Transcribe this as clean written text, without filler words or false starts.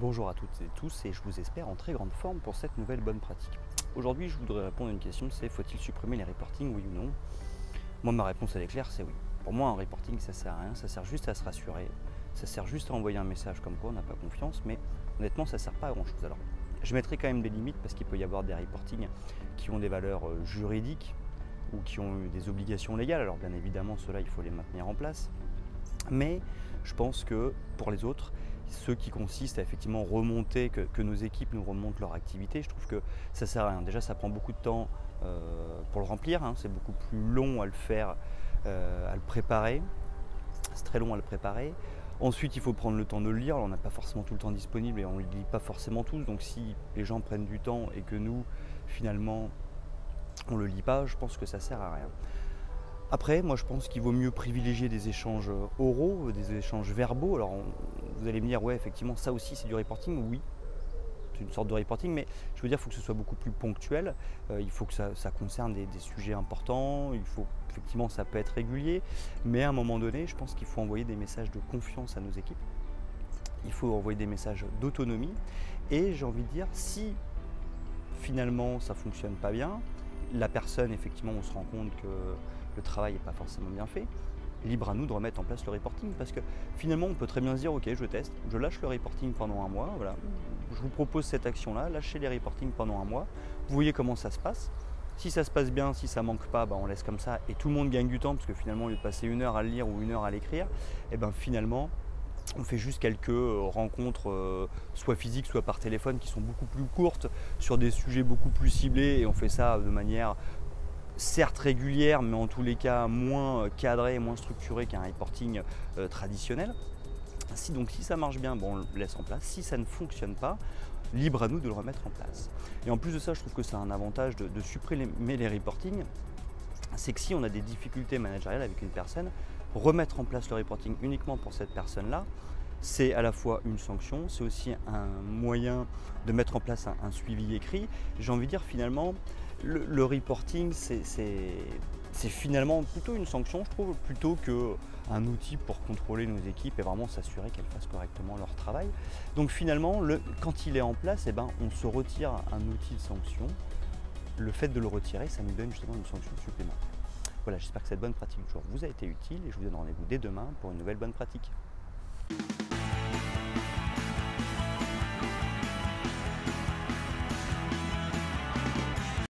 Bonjour à toutes et tous et je vous espère en très grande forme pour cette nouvelle bonne pratique. Aujourd'hui je voudrais répondre à une question, c'est faut-il supprimer les reportings, oui ou non? Moi ma réponse elle est claire, c'est oui. Pour moi un reporting ça sert à rien, ça sert juste à se rassurer, ça sert juste à envoyer un message comme quoi on n'a pas confiance, mais honnêtement ça sert pas à grand chose. Alors je mettrai quand même des limites parce qu'il peut y avoir des reportings qui ont des valeurs juridiques ou qui ont eu des obligations légales, alors bien évidemment ceux-là il faut les maintenir en place. Mais je pense que pour les autres, ceux qui consistent à effectivement remonter, que nos équipes nous remontent leur activité, je trouve que ça sert à rien. Déjà, ça prend beaucoup de temps pour le remplir, hein. C'est beaucoup plus long à le faire, à le préparer. C'est très long à le préparer. Ensuite, il faut prendre le temps de le lire. Alors, on n'a pas forcément tout le temps disponible et on ne le lit pas forcément tous. Donc, si les gens prennent du temps et que nous, finalement, on ne le lit pas, je pense que ça sert à rien. Après, moi je pense qu'il vaut mieux privilégier des échanges oraux, des échanges verbaux. Alors vous allez me dire, ouais effectivement ça aussi c'est du reporting, oui, c'est une sorte de reporting, mais je veux dire il faut que ce soit beaucoup plus ponctuel, il faut que ça concerne des sujets importants, il faut effectivement ça peut être régulier, mais à un moment donné je pense qu'il faut envoyer des messages de confiance à nos équipes, il faut envoyer des messages d'autonomie, et j'ai envie de dire si finalement ça ne fonctionne pas bien, la personne effectivement on se rend compte que le travail n'est pas forcément bien fait, libre à nous de remettre en place le reporting parce que finalement on peut très bien se dire ok je teste, je lâche le reporting pendant un mois, voilà, je vous propose cette action là, lâchez les reportings pendant un mois, vous voyez comment ça se passe, si ça se passe bien, si ça manque pas, on laisse comme ça et tout le monde gagne du temps parce que finalement au lieu de passer 1 heure à le lire ou 1 heure à l'écrire, et finalement on fait juste quelques rencontres, soit physiques, soit par téléphone, qui sont beaucoup plus courtes, sur des sujets beaucoup plus ciblés, et on fait ça de manière certes régulière, mais en tous les cas moins cadrée, moins structurée qu'un reporting traditionnel. Donc si ça marche bien, on le laisse en place. Si ça ne fonctionne pas, libre à nous de le remettre en place. Et en plus de ça, je trouve que c'est un avantage de supprimer les reportings, c'est que si on a des difficultés managériales avec une personne, remettre en place le reporting uniquement pour cette personne-là, c'est à la fois une sanction, c'est aussi un moyen de mettre en place un suivi écrit. J'ai envie de dire finalement, le reporting, c'est finalement plutôt une sanction, je trouve, plutôt qu'un outil pour contrôler nos équipes et vraiment s'assurer qu'elles fassent correctement leur travail. Donc finalement, quand il est en place, on se retire un outil de sanction. Le fait de le retirer, ça nous donne justement une sanction supplémentaire. Voilà, j'espère que cette bonne pratique du jour vous a été utile et je vous donne rendez-vous dès demain pour une nouvelle bonne pratique.